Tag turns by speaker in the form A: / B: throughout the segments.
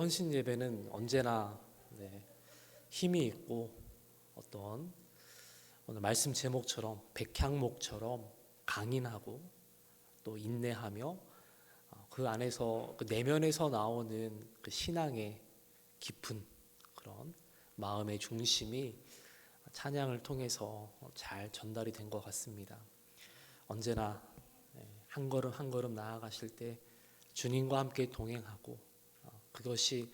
A: 헌신 예배는 언제나 힘이 있고 어떤 오늘 말씀 제목처럼 백향목처럼 강인하고 또 인내하며 그 안에서 그 내면에서 나오는 그 신앙의 깊은 그런 마음의 중심이 찬양을 통해서 잘 전달이 된 것 같습니다. 언제나 한 걸음 한 걸음 나아가실 때 주님과 함께 동행하고 그것이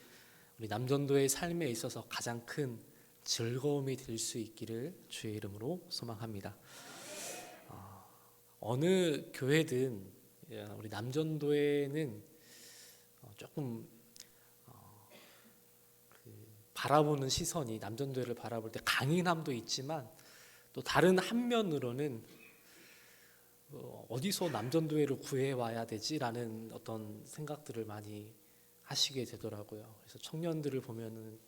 A: 우리 남전도의 삶에 있어서 가장 큰 즐거움이 될 수 있기를 주의 이름으로 소망합니다. 어느 교회든 우리 남전도에는 조금 바라보는 시선이 남전도회를 바라볼 때 강인함도 있지만 또 다른 한 면으로는 어디서 남전도회를 구해와야 되지라는 어떤 생각들을 많이 하시게 되더라고요. 그래서 청년들을 보면은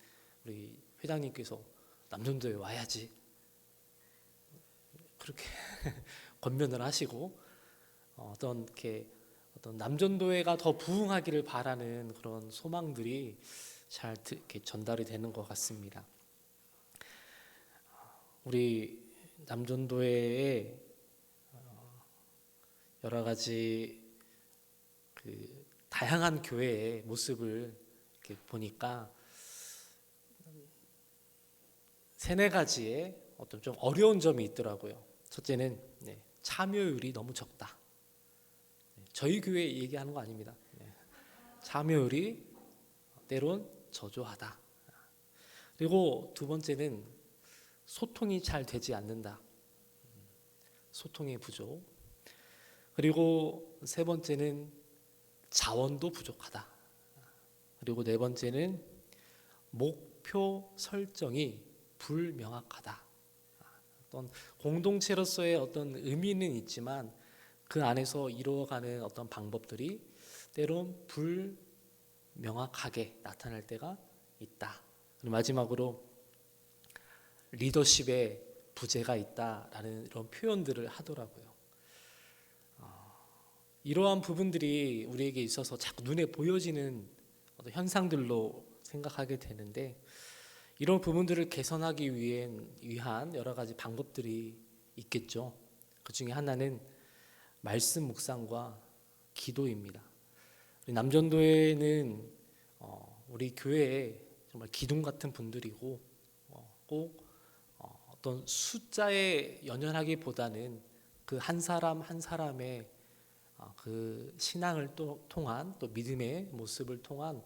A: 우리 회장님께서 남전도회 와야지 그렇게 권면을 하시고 어떤 남전도회가 더 부흥하기를 바라는 그런 소망들이 잘 이렇게 전달이 되는 것 같습니다. 우리 남전도회의 여러 가지 다양한 교회의 모습을 이렇게 보니까 세네 가지의 어떤 좀 어려운 점이 있더라고요. 첫째는 참여율이 너무 적다. 저희 교회 얘기하는 거 아닙니다. 참여율이 때론 저조하다. 그리고 두 번째는 소통이 잘 되지 않는다. 소통의 부족. 그리고 세 번째는 자원도 부족하다. 그리고 네 번째는 목표 설정이 불명확하다. 어떤 공동체로서의 어떤 의미는 있지만 그 안에서 이루어가는 어떤 방법들이 때론 불명확하게 나타날 때가 있다. 그리고 마지막으로 리더십에 부재가 있다라는 이런 표현들을 하더라고요. 이러한 부분들이 우리에게 있어서 자꾸 눈에 보여지는 어떤 현상들로 생각하게 되는데 이런 부분들을 개선하기 위한 여러 가지 방법들이 있겠죠. 그 중에 하나는 말씀 묵상과 기도입니다. 우리 남전도회는 우리 교회에 정말 기둥 같은 분들이고 꼭 어떤 숫자에 연연하기보다는 그 한 사람 한 사람의 그 신앙을 통한 또 믿음의 모습을 통한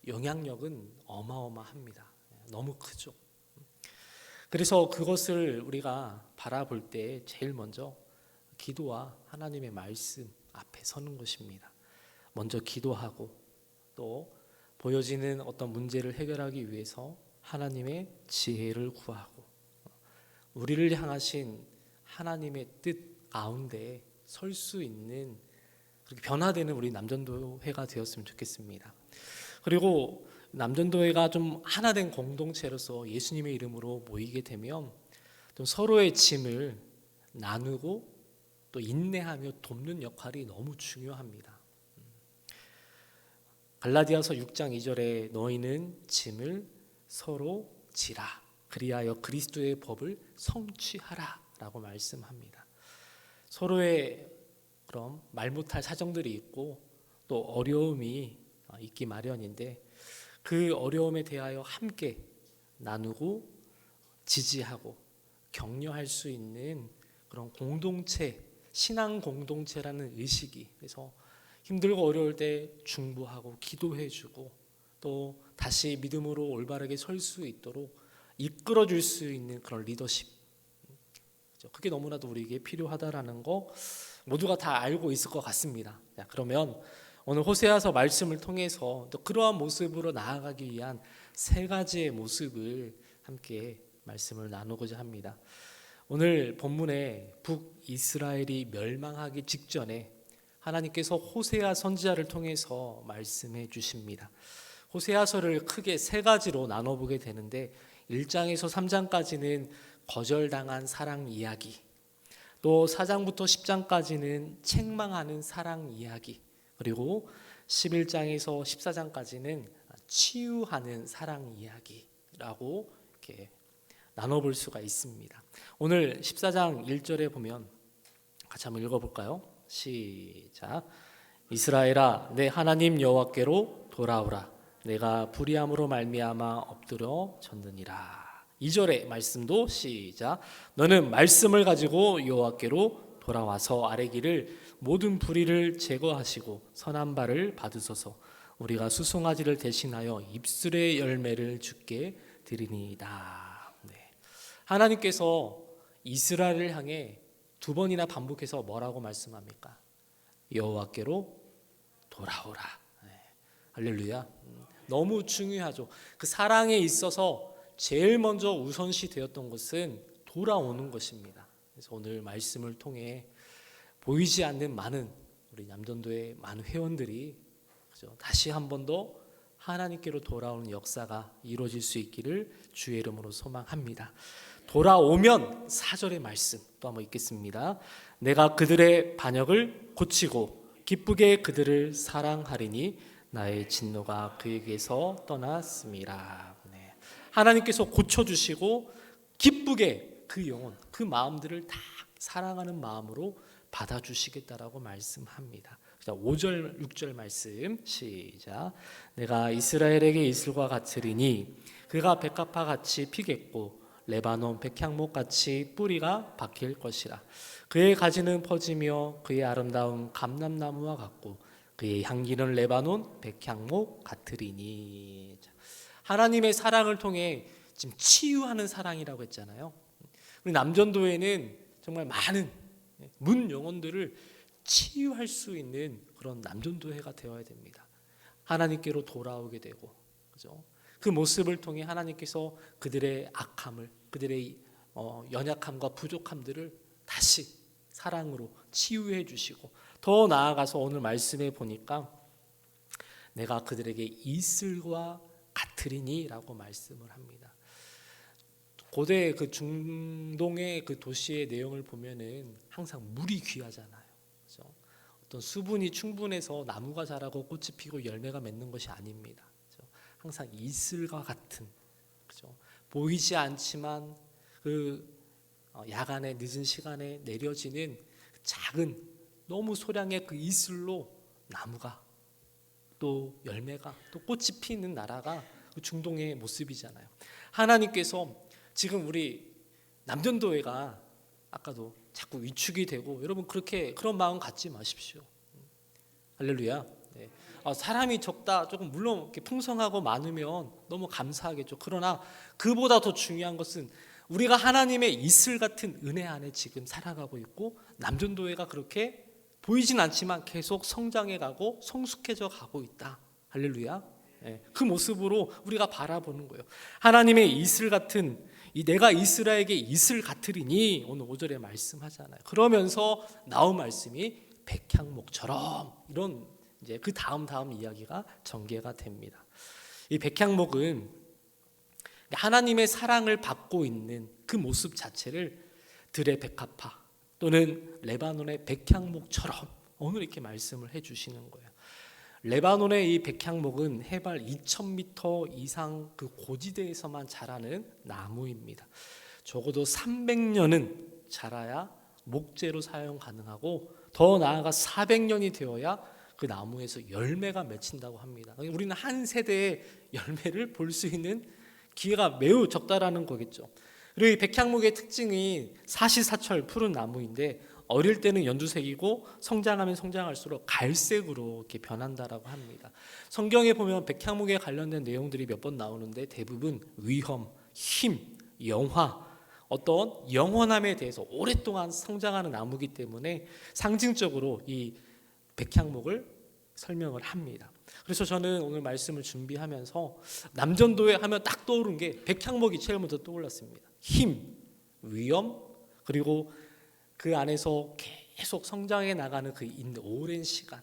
A: 영향력은 어마어마합니다. 너무 크죠. 그래서 그것을 우리가 바라볼 때 제일 먼저 기도와 하나님의 말씀 앞에 서는 것입니다. 먼저 기도하고 또 보여지는 어떤 문제를 해결하기 위해서 하나님의 지혜를 구하고 우리를 향하신 하나님의 뜻 가운데 설 수 있는 그렇게 변화되는 우리 남전도회가 되었으면 좋겠습니다. 그리고 남전도회가 좀 하나된 공동체로서 예수님의 이름으로 모이게 되면 또 서로의 짐을 나누고 또 인내하며 돕는 역할이 너무 중요합니다. 갈라디아서 6장 2절에 너희는 짐을 서로 지라 그리하여 그리스도의 법을 성취하라 라고 말씀합니다. 서로의 그럼 말 못할 사정들이 있고 또 어려움이 있기 마련인데 그 어려움에 대하여 함께 나누고 지지하고 격려할 수 있는 그런 공동체, 신앙 공동체라는 의식이 그래서 힘들고 어려울 때 중보하고 기도해주고 또 다시 믿음으로 올바르게 설 수 있도록 이끌어줄 수 있는 그런 리더십 그게 너무나도 우리에게 필요하다라는 거 모두가 다 알고 있을 것 같습니다. 자, 그러면 오늘 호세아서 말씀을 통해서 또 그러한 모습으로 나아가기 위한 세 가지의 모습을 함께 말씀을 나누고자 합니다. 오늘 본문에 북이스라엘이 멸망하기 직전에 하나님께서 호세아 선지자를 통해서 말씀해 주십니다. 호세아서를 크게 세 가지로 나눠보게 되는데 1장에서 3장까지는 거절당한 사랑 이야기, 또 4장부터 10장까지는 책망하는 사랑 이야기, 그리고 11장에서 14장까지는 치유하는 사랑 이야기라고 이렇게 나눠볼 수가 있습니다. 오늘 14장 1절에 보면 같이 한번 읽어볼까요? 시작. 이스라엘아, 내 하나님 여호와께로 돌아오라. 내가 불의함으로 말미암아 엎드려 졌느니라. 2절의 말씀도 시작. 너는 말씀을 가지고 여호와께로 돌아와서 아뢰기를 모든 불의를 제거하시고 선한 바를 받으소서. 우리가 수송아지를 대신하여 입술의 열매를 주께 드리니이다. 네. 하나님께서 이스라엘을 향해 두 번이나 반복해서 뭐라고 말씀합니까? 여호와께로 돌아오라. 네. 할렐루야. 너무 중요하죠. 그 사랑에 있어서 제일 먼저 우선시 되었던 것은 돌아오는 것입니다. 그래서 오늘 말씀을 통해 보이지 않는 많은 우리 남전도의 많은 회원들이 다시 한 번 더 하나님께로 돌아오는 역사가 이루어질 수 있기를 주의 이름으로 소망합니다. 돌아오면 4절의 말씀 또 한번 읽겠습니다. 내가 그들의 반역을 고치고 기쁘게 그들을 사랑하리니 나의 진노가 그에게서 떠났음이라. 네. 하나님께서 고쳐주시고 기쁘게 그 영혼, 그 마음들을 다 사랑하는 마음으로 받아주시겠다라고 말씀합니다. 5절, 6절 말씀 시작. 내가 이스라엘에게 이슬과 같으리니 그가 백합화 같이 피겠고 레바논 백향목 같이 뿌리가 박힐 것이라. 그의 가지는 퍼지며 그의 아름다운 감람나무와 같고 그의 향기는 레바논 백향목 같으리니. 하나님의 사랑을 통해 지금 치유하는 사랑이라고 했잖아요. 우리 남전도에는 정말 많은 문 영혼들을 치유할 수 있는 그런 남전도회가 되어야 됩니다. 하나님께로 돌아오게 되고, 그죠? 그 모습을 통해 하나님께서 그들의 악함을, 그들의 연약함과 부족함들을 다시 사랑으로 치유해 주시고, 더 나아가서 오늘 말씀에 보니까 내가 그들에게 이슬과 같으리니라고 말씀을 합니다. 고대 그 중동의 그 도시의 내용을 보면은 항상 물이 귀하잖아요. 그렇죠? 어떤 수분이 충분해서 나무가 자라고 꽃이 피고 열매가 맺는 것이 아닙니다. 그렇죠? 항상 이슬과 같은, 그렇죠? 보이지 않지만 그 야간에 늦은 시간에 내려지는 작은 너무 소량의 그 이슬로 나무가 또 열매가 또 꽃이 피는 나라가 그 중동의 모습이잖아요. 하나님께서 지금 우리 남전도회가 아까도 자꾸 위축이 되고, 여러분 그런 마음 갖지 마십시오. 할렐루야. 네. 사람이 적다, 조금 물론 이렇게 풍성하고 많으면 너무 감사하겠죠. 그러나 그보다 더 중요한 것은 우리가 하나님의 이슬 같은 은혜 안에 지금 살아가고 있고, 남전도회가 그렇게 보이진 않지만 계속 성장해 가고 성숙해져 가고 있다. 할렐루야. 네. 그 모습으로 우리가 바라보는 거예요. 하나님의 이슬 같은, 내가 이스라엘에게 이슬 같으리니 오늘 5절에 말씀하잖아요. 그러면서 나온 말씀이 백향목처럼, 이런 이제 그 다음 이야기가 전개가 됩니다. 이 백향목은 하나님의 사랑을 받고 있는 그 모습 자체를 들의 백합화 또는 레바논의 백향목처럼 오늘 이렇게 말씀을 해주시는 거예요. 레바논의 이 백향목은 해발 2000m 이상 그 고지대에서만 자라는 나무입니다. 적어도 300년은 자라야 목재로 사용 가능하고, 더 나아가 400년이 되어야 그 나무에서 열매가 맺힌다고 합니다. 우리는 한 세대의 열매를 볼 수 있는 기회가 매우 적다라는 거겠죠. 그리고 이 백향목의 특징이 사시사철 푸른 나무인데, 어릴 때는 연두색이고 성장하면 성장할수록 갈색으로 이렇게 변한다라고 합니다. 성경에 보면 백향목에 관련된 내용들이 몇 번 나오는데 대부분 위험, 힘, 영화, 어떤 영원함에 대해서 오랫동안 성장하는 나무이기 때문에 상징적으로 이 백향목을 설명을 합니다. 그래서 저는 오늘 말씀을 준비하면서 남전도회 하면 딱 떠오른 게 백향목이 제일 먼저 떠올랐습니다. 힘, 위험, 그리고 그 안에서 계속 성장해 나가는 그 오랜 시간.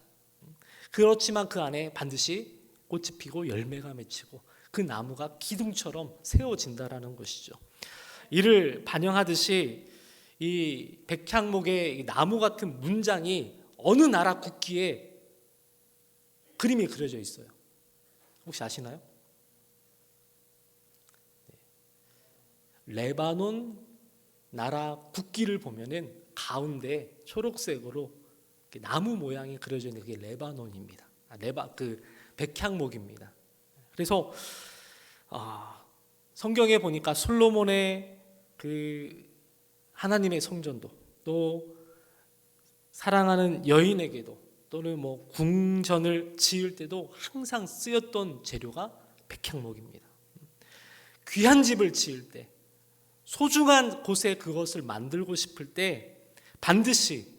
A: 그렇지만 그 안에 반드시 꽃이 피고 열매가 맺히고 그 나무가 기둥처럼 세워진다라는 것이죠. 이를 반영하듯이 이 백향목의 나무 같은 문장이 어느 나라 국기에 그림이 그려져 있어요. 혹시 아시나요? 레바논 나라 국기를 보면은 가운데 초록색으로 나무 모양이 그려져 있는 게 레바논입니다. 그 백향목입니다. 그래서 성경에 보니까 솔로몬의 그 하나님의 성전도, 또 사랑하는 여인에게도, 또는 뭐 궁전을 지을 때도 항상 쓰였던 재료가 백향목입니다. 귀한 집을 지을 때, 소중한 곳에 그것을 만들고 싶을 때 반드시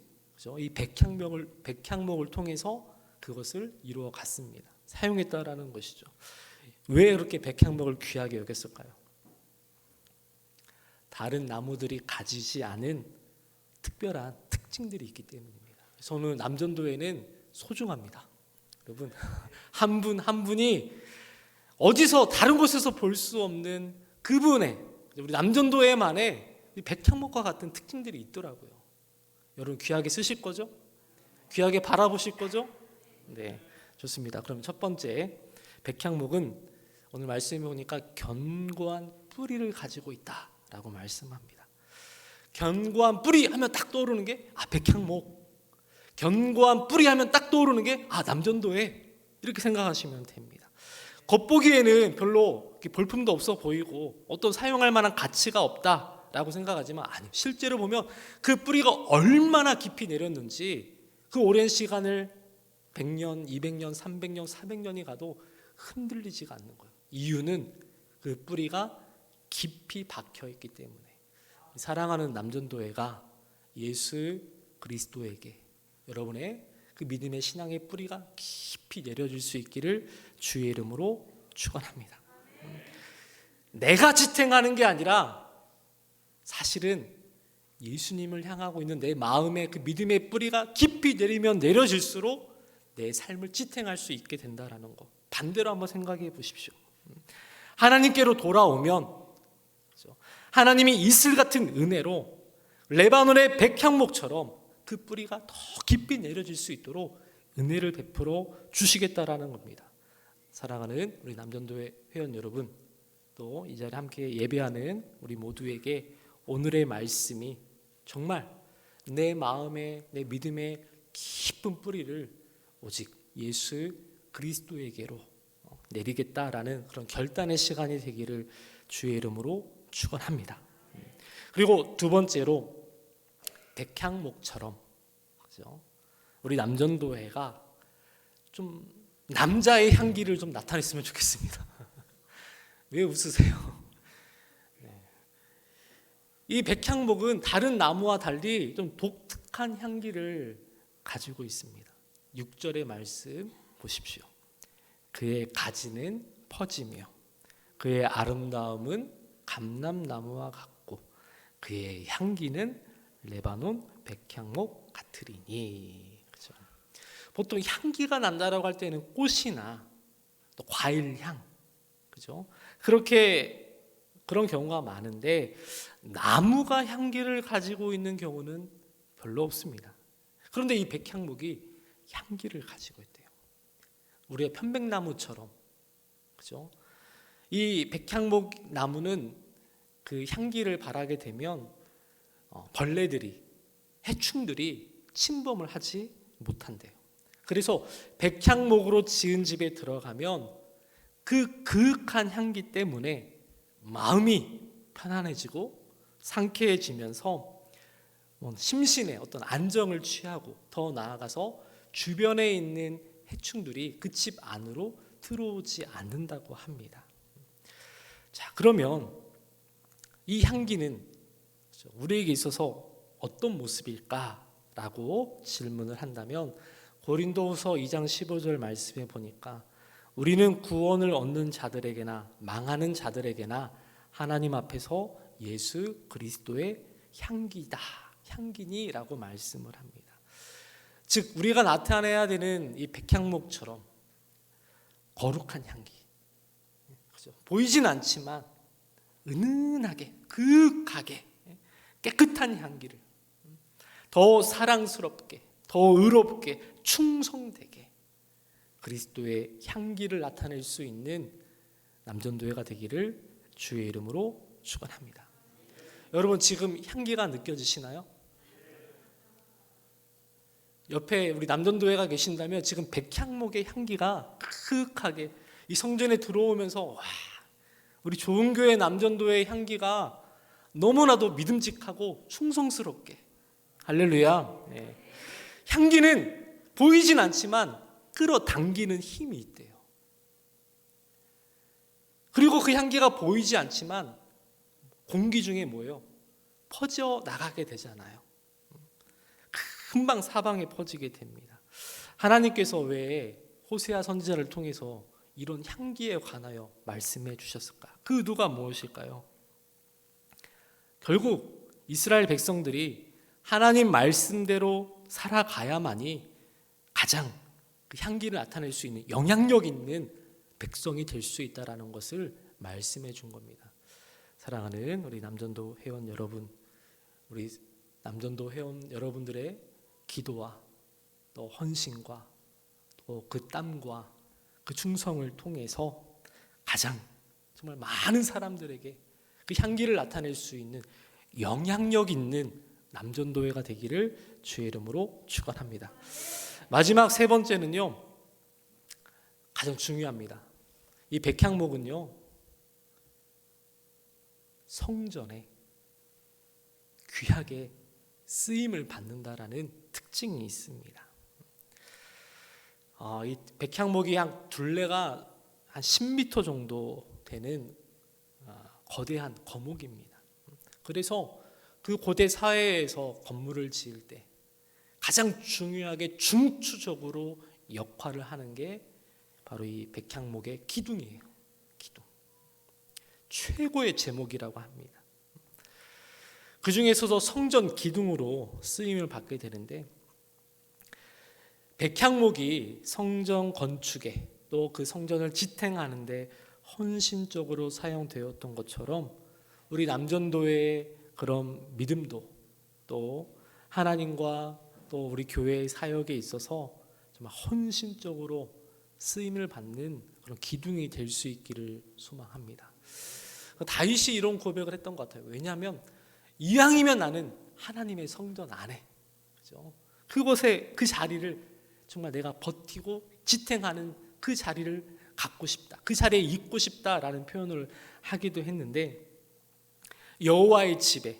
A: 이 백향목을 통해서 그것을 이루어 갔습니다. 사용했다라는 것이죠. 왜 그렇게 백향목을 귀하게 여겼을까요? 다른 나무들이 가지지 않은 특별한 특징들이 있기 때문입니다. 저는 남전도에는 소중합니다. 여러분, 한 분 한 분이 어디서 다른 곳에서 볼 수 없는 그분의, 우리 남전도에만의 백향목과 같은 특징들이 있더라고요. 여러분 귀하게 쓰실 거죠? 귀하게 바라보실 거죠? 네, 좋습니다. 그럼 첫 번째, 백향목은 오늘 말씀해 보니까 견고한 뿌리를 가지고 있다라고 말씀합니다. 견고한 뿌리 하면 딱 떠오르는 게 백향목. 견고한 뿌리 하면 딱 떠오르는 게 남전도에, 이렇게 생각하시면 됩니다. 겉보기에는 별로 볼품도 없어 보이고 어떤 사용할 만한 가치가 없다라고 생각하지만 아니요, 실제로 보면 그 뿌리가 얼마나 깊이 내렸는지 그 오랜 시간을 100년, 200년, 300년, 400년이 가도 흔들리지가 않는 거예요. 이유는 그 뿌리가 깊이 박혀 있기 때문에. 사랑하는 남전도회가 예수 그리스도에게 여러분의 그 믿음의 신앙의 뿌리가 깊이 내려질 수 있기를 주의 이름으로 축원합니다. 내가 지탱하는 게 아니라 사실은 예수님을 향하고 있는 내 마음의 그 믿음의 뿌리가 깊이 내리면 내려질수록 내 삶을 지탱할 수 있게 된다라는 거, 반대로 한번 생각해 보십시오. 하나님께로 돌아오면 하나님이 이슬 같은 은혜로 레바논의 백향목처럼 그 뿌리가 더 깊이 내려질 수 있도록 은혜를 베풀어 주시겠다라는 겁니다. 사랑하는 우리 남전도회 회원 여러분, 또 이 자리에 함께 예배하는 우리 모두에게 오늘의 말씀이 정말 내 마음에, 내 믿음의 깊은 뿌리를 오직 예수 그리스도에게로 내리겠다라는 그런 결단의 시간이 되기를 주의 이름으로 축원합니다. 그리고 두 번째로, 백향목처럼, 그죠? 우리 남전도회가 좀 남자의 향기를 좀 나타냈으면 좋겠습니다. 왜 웃으세요? 이 백향목은 다른 나무와 달리 좀 독특한 향기를 가지고 있습니다. 6절의 말씀 보십시오. 그의 가지는 퍼지며 그의 아름다움은 감람나무와 같고 그의 향기는 레바논 백향목 같으리니. 그렇죠? 보통 향기가 난다라고 할 때는 꽃이나 또 과일향, 그죠? 그런 경우가 많은데 나무가 향기를 가지고 있는 경우는 별로 없습니다. 그런데 이 백향목이 향기를 가지고 있대요. 우리의 편백나무처럼, 그죠? 이 백향목 나무는 그 향기를 발하게 되면 벌레들이, 해충들이 침범을 하지 못한대요. 그래서 백향목으로 지은 집에 들어가면 그 그윽한 향기 때문에 마음이 편안해지고 상쾌해지면서 심신의 어떤 안정을 취하고, 더 나아가서 주변에 있는 해충들이 그 집 안으로 들어오지 않는다고 합니다. 자, 그러면 이 향기는 우리에게 있어서 어떤 모습일까라고 질문을 한다면, 고린도후서 2장 15절 말씀에 보니까 우리는 구원을 얻는 자들에게나 망하는 자들에게나 하나님 앞에서 예수 그리스도의 향기니라고 말씀을 합니다. 즉 우리가 나타내야 되는 이 백향목처럼 거룩한 향기, 그렇죠? 보이진 않지만 은은하게, 그윽하게 깨끗한 향기를 더 사랑스럽게, 더 의롭게, 충성되게 그리스도의 향기를 나타낼 수 있는 남전도회가 되기를 주의 이름으로 축원합니다. 여러분 지금 향기가 느껴지시나요? 옆에 우리 남전도회가 계신다면 지금 백향목의 향기가 크크하게 이 성전에 들어오면서 와, 우리 좋은교회 남전도회의 향기가 너무나도 믿음직하고 충성스럽게, 할렐루야. 네. 향기는 보이진 않지만 끌어당기는 힘이 있대요. 그리고 그 향기가 보이지 않지만 공기 중에 뭐예요? 퍼져 나가게 되잖아요. 금방 사방에 퍼지게 됩니다. 하나님께서 왜 호세아 선지자를 통해서 이런 향기에 관하여 말씀해 주셨을까? 그 의도가 무엇일까요? 결국 이스라엘 백성들이 하나님 말씀대로 살아가야만이 가장 그 향기를 나타낼 수 있는 영향력 있는 백성이 될 수 있다는 것을 말씀해 준 겁니다. 사랑하는 우리 남전도 회원 여러분, 우리 남전도 회원 여러분들의 기도와 또 헌신과 또 그 땀과 그 충성을 통해서 가장 정말 많은 사람들에게 그 향기를 나타낼 수 있는 영향력 있는 남전도회가 되기를 주의 이름으로 축원합니다. 마지막 세 번째는요, 가장 중요합니다. 이 백향목은요, 성전에 귀하게 쓰임을 받는다라는 특징이 있습니다. 이 백향목이 한 둘레가 한 10m 정도 되는 거대한 거목입니다. 그래서 그 고대 사회에서 건물을 지을 때 가장 중요하게 중추적으로 역할을 하는 게 바로 이 백향목의 기둥이에요. 기둥. 최고의 제목이라고 합니다. 그 중에서도 성전 기둥으로 쓰임을 받게 되는데, 백향목이 성전 건축에 또 그 성전을 지탱하는데 헌신적으로 사용되었던 것처럼 우리 남전도의 그런 믿음도 또 하나님과 또 우리 교회의 사역에 있어서 정말 헌신적으로 쓰임을 받는 그런 기둥이 될 수 있기를 소망합니다. 다윗이 이런 고백을 했던 것 같아요. 왜냐하면 이왕이면 나는 하나님의 성전 안에, 그죠? 그곳에 그 자리를 정말 내가 버티고 지탱하는 그 자리를 갖고 싶다, 그 자리에 있고 싶다라는 표현을 하기도 했는데, 여호와의 집에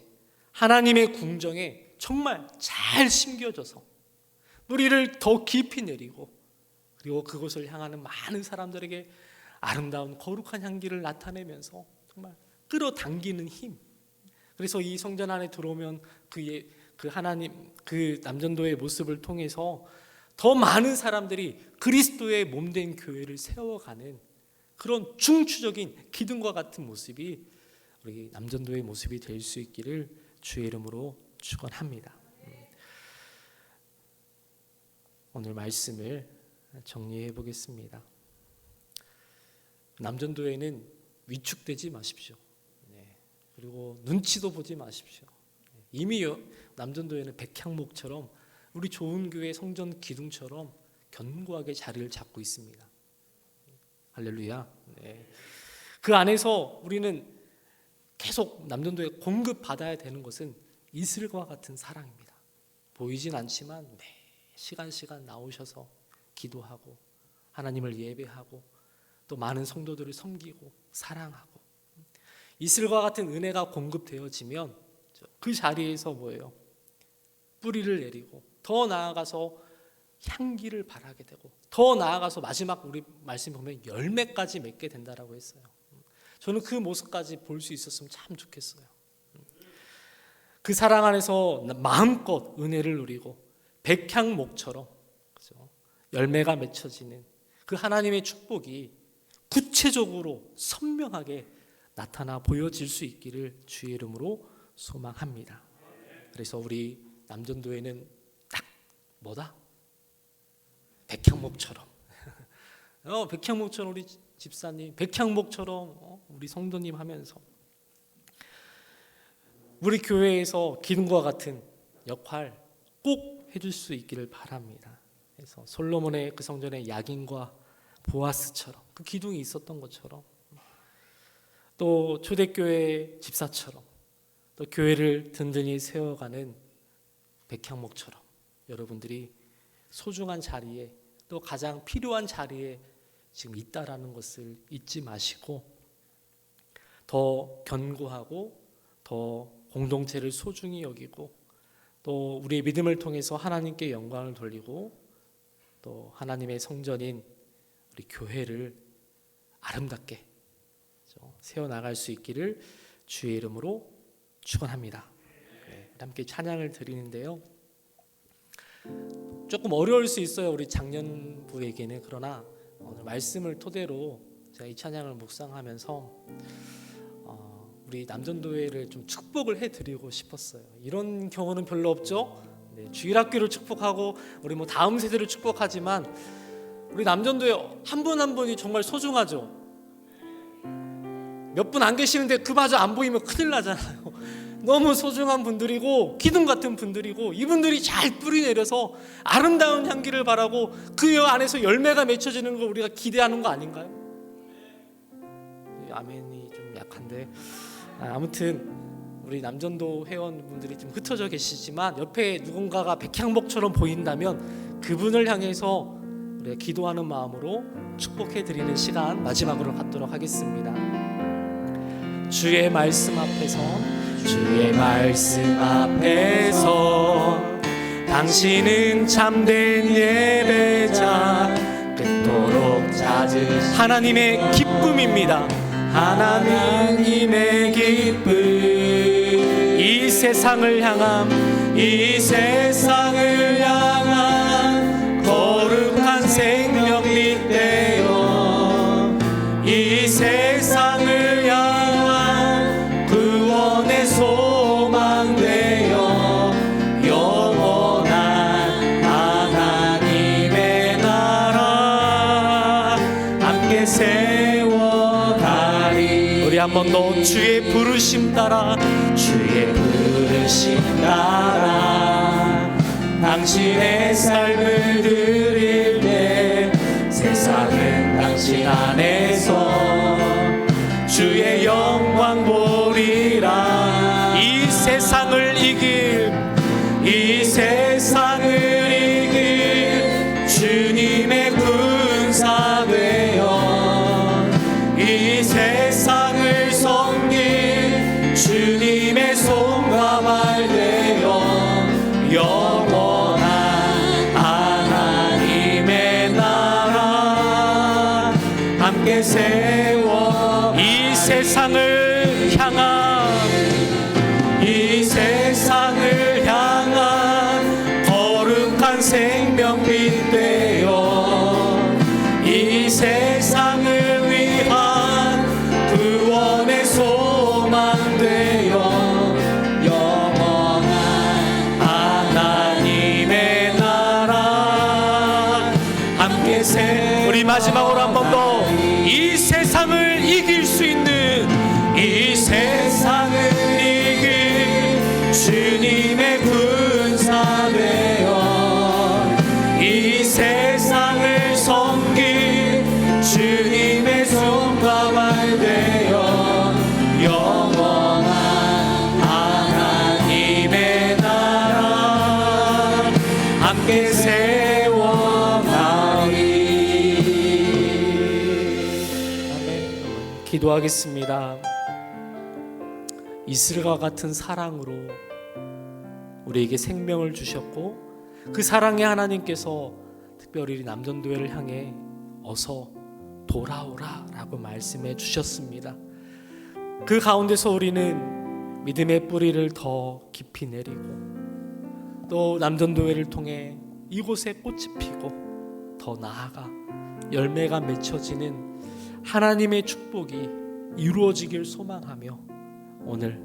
A: 하나님의 궁정에 정말 잘 심겨져서 뿌리를 더 깊이 내리고 그리고 그곳을 향하는 많은 사람들에게 아름다운 거룩한 향기를 나타내면서 정말 끌어당기는 힘. 그래서 이 성전 안에 들어오면 그 하나님, 그 남전도의 모습을 통해서 더 많은 사람들이 그리스도의 몸된 교회를 세워가는 그런 중추적인 기둥과 같은 모습이 우리 남전도의 모습이 될 수 있기를 주의 이름으로 축원합니다. 오늘 말씀을 정리해 보겠습니다. 남전도에는 위축되지 마십시오. 그리고 눈치도 보지 마십시오. 이미 남전도에는 백향목처럼 우리 좋은 교회 성전 기둥처럼 견고하게 자리를 잡고 있습니다. 할렐루야. 네. 그 안에서 우리는 계속 남전도에 공급받아야 되는 것은 이슬과 같은 사랑입니다. 보이진 않지만 매 시간 나오셔서 기도하고 하나님을 예배하고 또 많은 성도들을 섬기고 사랑하고 이슬과 같은 은혜가 공급되어지면 그 자리에서 뭐예요? 뿌리를 내리고 더 나아가서 향기를 발하게 되고 더 나아가서 마지막 우리 말씀 보면 열매까지 맺게 된다라고 했어요. 저는 그 모습까지 볼 수 있었으면 참 좋겠어요. 그 사랑 안에서 마음껏 은혜를 누리고 백향목처럼, 그죠? 열매가 맺혀지는 그 하나님의 축복이 구체적으로 선명하게 나타나 보여질 수 있기를 주의 이름으로 소망합니다. 그래서 우리 남전도에는 딱 뭐다? 백향목처럼 백향목처럼 우리 집사님, 백향목처럼 우리 성도님 하면서 우리 교회에서 기둥과 같은 역할 꼭 해줄 수 있기를 바랍니다. 그래서 솔로몬의 그 성전에 야긴과 보아스처럼 그 기둥이 있었던 것처럼 또 초대교회 집사처럼 또 교회를 든든히 세워가는 백향목처럼 여러분들이 소중한 자리에, 또 가장 필요한 자리에 지금 있다라는 것을 잊지 마시고 더 견고하고 더 공동체를 소중히 여기고 또 우리의 믿음을 통해서 하나님께 영광을 돌리고 또 하나님의 성전인 우리 교회를 아름답게 세워나갈 수 있기를 주의 이름으로 축원합니다. 함께 찬양을 드리는데요, 조금 어려울 수 있어요, 우리 장년부에게는. 그러나 오늘 말씀을 토대로 제가 이 찬양을 묵상하면서 우리 남전도회를 좀 축복을 해드리고 싶었어요. 이런 경우는 별로 없죠. 주일학교를 축복하고 우리 다음 세대를 축복하지만 우리 남전도회 한 분 한 분이 정말 소중하죠. 몇 분 안 계시는데 그마저 안 보이면 큰일 나잖아요. 너무 소중한 분들이고 기둥 같은 분들이고, 이분들이 잘 뿌리 내려서 아름다운 향기를 바라고 그 안에서 열매가 맺혀지는 걸 우리가 기대하는 거 아닌가요? 아멘이 좀 약한데, 아무튼 우리 남전도 회원분들이 좀 흩어져 계시지만 옆에 누군가가 백향목처럼 보인다면 그분을 향해서 우리가 기도하는 마음으로 축복해 드리는 시간 마지막으로 갖도록 하겠습니다. 주의 말씀 앞에서, 주의 말씀 앞에서 당신은 참된 예배자, 그토록 찾으신 하나님의 기쁨입니다. 하나님의 기쁨, 이 세상을 향한, 이 세상을 향한 거룩한 생명 빗대어, 이 세상을 향한 구원의 소망 되어 영원한 하나님의 나라 함께 세워가리. 우리 한 번 더 주의 부르심 따라, 주의 부르심 따라 당신의 삶을 드릴 때 세상은 당신 안에서 주의 영광 보리라. 이 세상을 이길, 이 세상을 이길 주님의 군사 되어 이 세상을 섬길 주님의 손과 발 되어 영원한 하나님의 나라 함께 세워 이 세상을 향한, 이 세상을 향한 거룩한 생명빛 되어 이 세상을 위한 구원의 소망 되어 영원한 하나님의 나라 함께 우리 마지막으로 한 번 더 이 세상을 이길 수 있는, 이 세상을 이길 주님의 군사 되어 이 세상을 섬길 주님의 손과 발 되어 영원한 하나님의 나라 함께 세워나리. 아멘. 기도하겠습니다. 이슬과 같은 사랑으로 우리에게 생명을 주셨고 그 사랑의 하나님께서 특별히 남전도회를 향해 어서 돌아오라 라고 말씀해 주셨습니다. 그 가운데서 우리는 믿음의 뿌리를 더 깊이 내리고 또 남전도회를 통해 이곳에 꽃이 피고 더 나아가 열매가 맺혀지는 하나님의 축복이 이루어지길 소망하며 오늘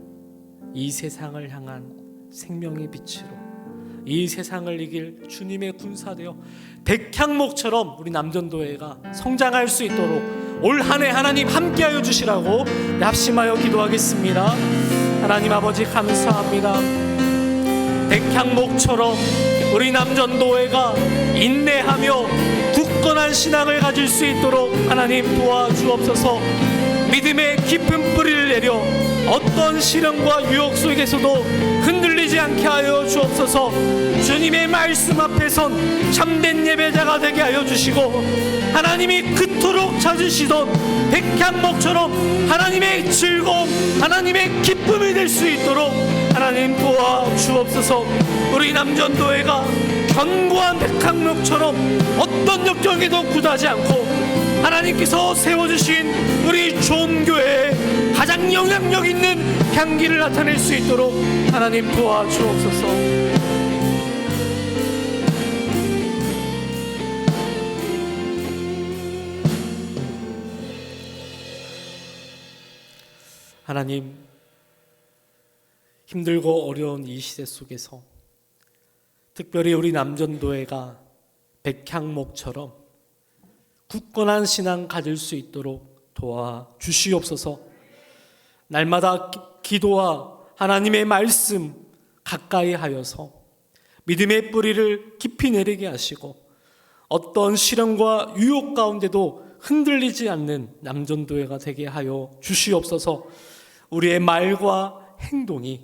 A: 이 세상을 향한 생명의 빛으로 이 세상을 이길 주님의 군사되어 백향목처럼 우리 남전도회가 성장할 수 있도록 올 한 해 하나님 함께하여 주시라고 합심하여 기도하겠습니다. 하나님 아버지 감사합니다. 백향목처럼 우리 남전도회가 인내하며 굳건한 신앙을 가질 수 있도록 하나님 도와주옵소서. 믿음의 깊은 뿌리를 내려 어떤 시련과 유혹 속에서도 흔들리지 않게 하여 주옵소서. 주님의 말씀 앞에 선 참된 예배자가 되게 하여 주시고, 하나님이 그토록 찾으시던 백향목처럼 하나님의 즐거움, 하나님의 기쁨이 될 수 있도록 하나님 도와 주옵소서. 우리 남전도회가 견고한 백향목처럼 어떤 역경에도 굴하지 않고 하나님께서 세워주신 우리 좋은 교회에 가장 영향력 있는 향기를 나타낼 수 있도록 하나님 도와주옵소서. 하나님, 힘들고 어려운 이 시대 속에서 특별히 우리 남전도회가 백향목처럼 굳건한 신앙 가질 수 있도록 도와주시옵소서. 날마다 기도와 하나님의 말씀 가까이 하여서 믿음의 뿌리를 깊이 내리게 하시고, 어떤 시련과 유혹 가운데도 흔들리지 않는 남전도회가 되게 하여 주시옵소서. 우리의 말과 행동이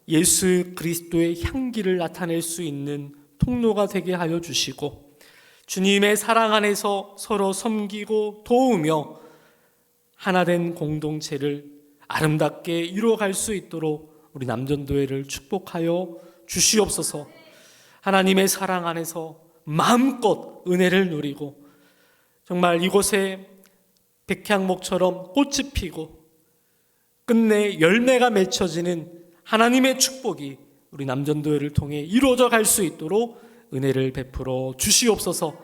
A: 예수 그리스도의 향기를 나타낼 수 있는 통로가 되게 하여 주시고, 주님의 사랑 안에서 서로 섬기고 도우며 하나된 공동체를 아름답게 이루어갈 수 있도록 우리 남전도회를 축복하여 주시옵소서. 하나님의 사랑 안에서 마음껏 은혜를 누리고 정말 이곳에 백향목처럼 꽃이 피고 끝내 열매가 맺혀지는 하나님의 축복이 우리 남전도회를 통해 이루어져 갈 수 있도록 은혜를 베풀어 주시옵소서.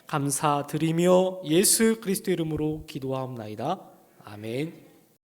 A: 감사드리며 예수 그리스도 이름으로 기도하옵나이다. 아멘.